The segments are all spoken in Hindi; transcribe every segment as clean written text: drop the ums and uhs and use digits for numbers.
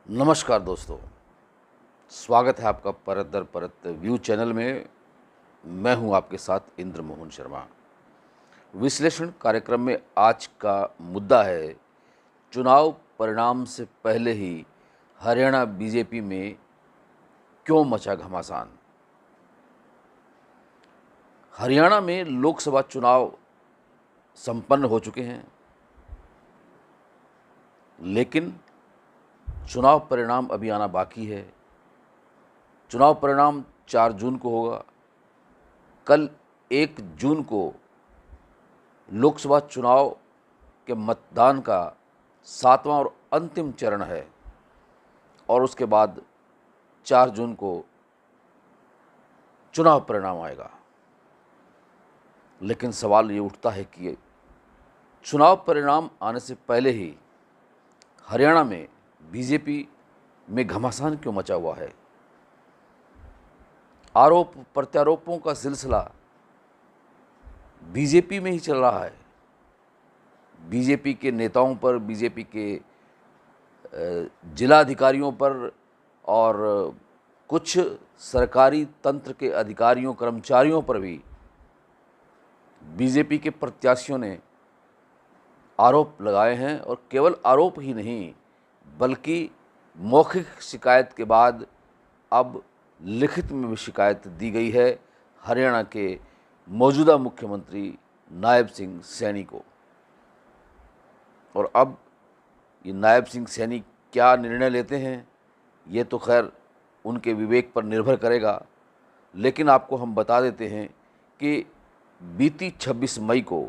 नमस्कार दोस्तों, स्वागत है आपका परत दर परत व्यू चैनल में। मैं हूं आपके साथ इंद्र मोहन शर्मा। विश्लेषण कार्यक्रम में आज का मुद्दा है चुनाव परिणाम से पहले ही हरियाणा बीजेपी में क्यों मचा घमासान। हरियाणा में लोकसभा चुनाव संपन्न हो चुके हैं, लेकिन चुनाव परिणाम अभी आना बाकी है। चुनाव परिणाम 4 जून को होगा। कल 1 जून को लोकसभा चुनाव के मतदान का 7वां और अंतिम चरण है और उसके बाद 4 जून को चुनाव परिणाम आएगा। लेकिन सवाल ये उठता है कि चुनाव परिणाम आने से पहले ही हरियाणा में बीजेपी में घमासान क्यों मचा हुआ है। आरोप प्रत्यारोपों का सिलसिला बीजेपी में ही चल रहा है। बीजेपी के नेताओं पर, बीजेपी के जिला अधिकारियों पर और कुछ सरकारी तंत्र के अधिकारियों कर्मचारियों पर भी बीजेपी के प्रत्याशियों ने आरोप लगाए हैं। और केवल आरोप ही नहीं, बल्कि मौखिक शिकायत के बाद अब लिखित में भी शिकायत दी गई है हरियाणा के मौजूदा मुख्यमंत्री नायब सिंह सैनी को। और अब ये नायब सिंह सैनी क्या निर्णय लेते हैं, ये तो खैर उनके विवेक पर निर्भर करेगा। लेकिन आपको हम बता देते हैं कि बीती 26 मई को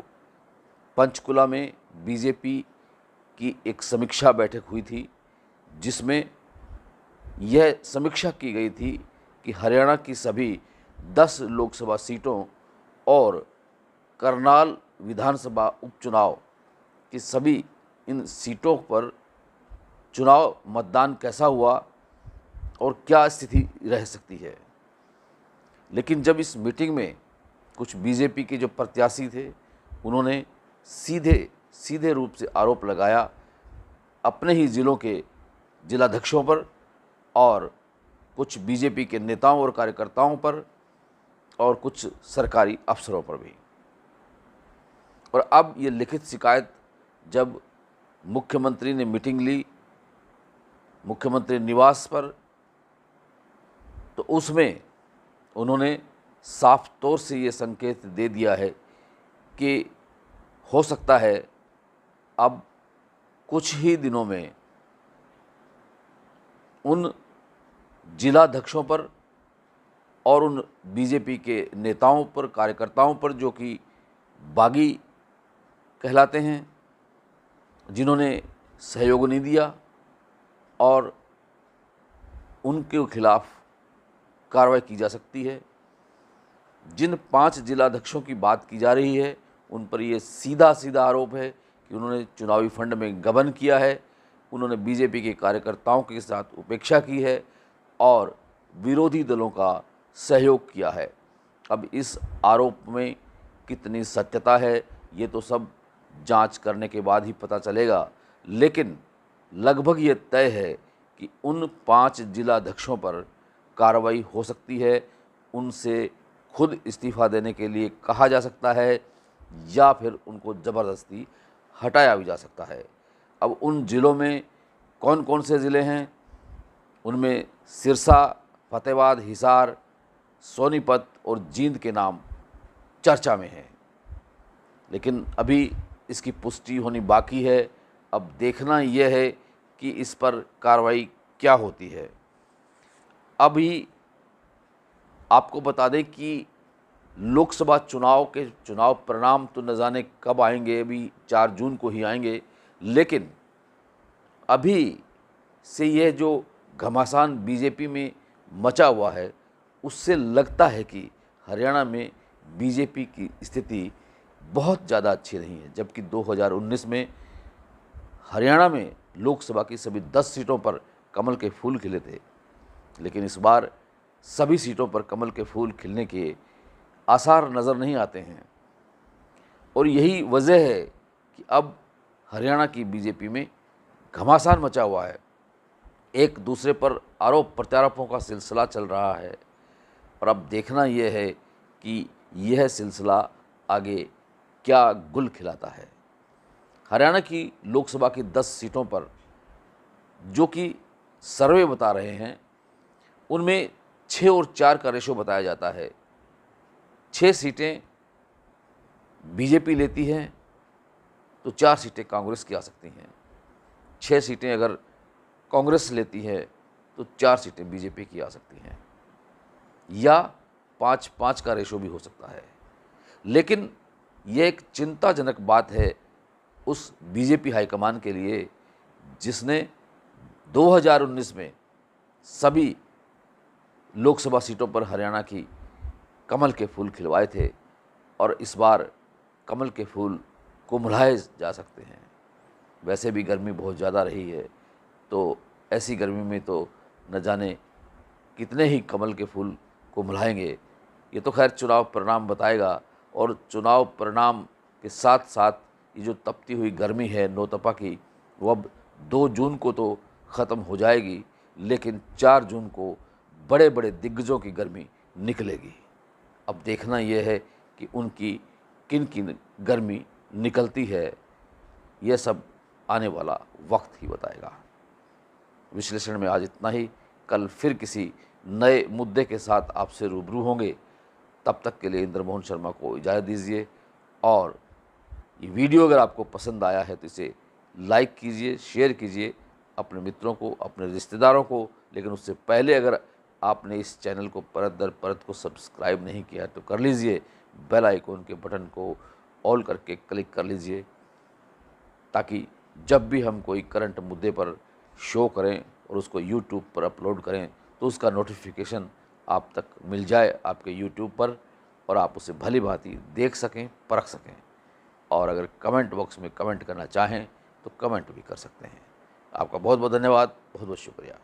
पंचकुला में बीजेपी की एक समीक्षा बैठक हुई थी, जिसमें यह समीक्षा की गई थी कि हरियाणा की सभी 10 लोकसभा सीटों और करनाल विधानसभा उपचुनाव की सभी इन सीटों पर चुनाव मतदान कैसा हुआ और क्या स्थिति रह सकती है। लेकिन जब इस मीटिंग में कुछ बीजेपी के जो प्रत्याशी थे, उन्होंने सीधे रूप से आरोप लगाया अपने ही ज़िलों के जिलाध्यक्षों पर और कुछ बीजेपी के नेताओं और कार्यकर्ताओं पर और कुछ सरकारी अफसरों पर भी। और अब ये लिखित शिकायत जब मुख्यमंत्री ने मीटिंग ली मुख्यमंत्री निवास पर, तो उसमें उन्होंने साफ तौर से ये संकेत दे दिया है कि हो सकता है अब कुछ ही दिनों में उन जिलाध्यक्षों पर और उन बीजेपी के नेताओं पर, कार्यकर्ताओं पर जो कि बागी कहलाते हैं, जिन्होंने सहयोग नहीं दिया, और उनके खिलाफ कार्रवाई की जा सकती है। जिन 5 जिलाध्यक्षों की बात की जा रही है, उन पर ये सीधा आरोप है कि उन्होंने चुनावी फंड में गबन किया है, उन्होंने बीजेपी के कार्यकर्ताओं के साथ उपेक्षा की है और विरोधी दलों का सहयोग किया है। अब इस आरोप में कितनी सत्यता है, ये तो सब जांच करने के बाद ही पता चलेगा। लेकिन लगभग ये तय है कि उन 5 जिलाध्यक्षों पर कार्रवाई हो सकती है, उनसे खुद इस्तीफ़ा देने के लिए कहा जा सकता है या फिर उनको ज़बरदस्ती हटाया भी जा सकता है। अब उन ज़िलों में कौन कौन से ज़िले हैं, उनमें सिरसा, फतेहाबाद, हिसार, सोनीपत और जींद के नाम चर्चा में हैं। लेकिन अभी इसकी पुष्टि होनी बाकी है। अब देखना यह है कि इस पर कार्रवाई क्या होती है। अभी आपको बता दें कि लोकसभा चुनाव के चुनाव परिणाम तो न जाने कब आएंगे, अभी 4 जून को ही आएंगे। लेकिन अभी से यह जो घमासान बीजेपी में मचा हुआ है, उससे लगता है कि हरियाणा में बीजेपी की स्थिति बहुत ज़्यादा अच्छी नहीं है। जबकि 2019 में हरियाणा में लोकसभा की सभी 10 सीटों पर कमल के फूल खिले थे, लेकिन इस बार सभी सीटों पर कमल के फूल खिलने के आसार नज़र नहीं आते हैं। और यही वजह है कि अब हरियाणा की बीजेपी में घमासान मचा हुआ है। एक दूसरे पर आरोप प्रत्यारोपों का सिलसिला चल रहा है और अब देखना यह है कि यह सिलसिला आगे क्या गुल खिलाता है। हरियाणा की लोकसभा की 10 सीटों पर जो कि सर्वे बता रहे हैं उनमें 6 और 4 का रेशो बताया जाता है। 6 सीटें बीजेपी लेती है तो 4 सीटें कांग्रेस की आ सकती हैं। 6 सीटें अगर कांग्रेस लेती है तो 4 सीटें बीजेपी की आ सकती हैं, या 5-5 का रेशो भी हो सकता है। लेकिन यह एक चिंताजनक बात है उस बीजेपी हाईकमान के लिए जिसने 2019 में सभी लोकसभा सीटों पर हरियाणा की कमल के फूल खिलवाए थे और इस बार कमल के फूल कुम्हलाए जा सकते हैं। वैसे भी गर्मी बहुत ज़्यादा रही है, तो ऐसी गर्मी में तो न जाने कितने ही कमल के फूल कुम्हलाएंगे। ये तो खैर चुनाव परिणाम बताएगा और चुनाव परिणाम के साथ साथ ये जो तपती हुई गर्मी है नौतपा की, वो अब 2 जून को तो ख़त्म हो जाएगी, लेकिन 4 जून को बड़े बड़े दिग्गजों की गर्मी निकलेगी। अब देखना यह है कि उनकी किन किन गर्मी निकलती है, यह सब आने वाला वक्त ही बताएगा। विश्लेषण में आज इतना ही। कल फिर किसी नए मुद्दे के साथ आपसे रूबरू होंगे। तब तक के लिए इंद्रमोहन शर्मा को इजाज़त दीजिए और ये वीडियो अगर आपको पसंद आया है तो इसे लाइक कीजिए, शेयर कीजिए अपने मित्रों को, अपने रिश्तेदारों को। लेकिन उससे पहले अगर आपने इस चैनल को परत दर परत को सब्सक्राइब नहीं किया तो कर लीजिए। बेल आइकॉन के बटन को ऑल करके क्लिक कर लीजिए ताकि जब भी हम कोई करंट मुद्दे पर शो करें और उसको यूट्यूब पर अपलोड करें तो उसका नोटिफिकेशन आप तक मिल जाए आपके यूट्यूब पर और आप उसे भली भांति देख सकें, परख सकें। और अगर कमेंट बॉक्स में कमेंट करना चाहें तो कमेंट भी कर सकते हैं। आपका बहुत बहुत धन्यवाद, बहुत बहुत शुक्रिया।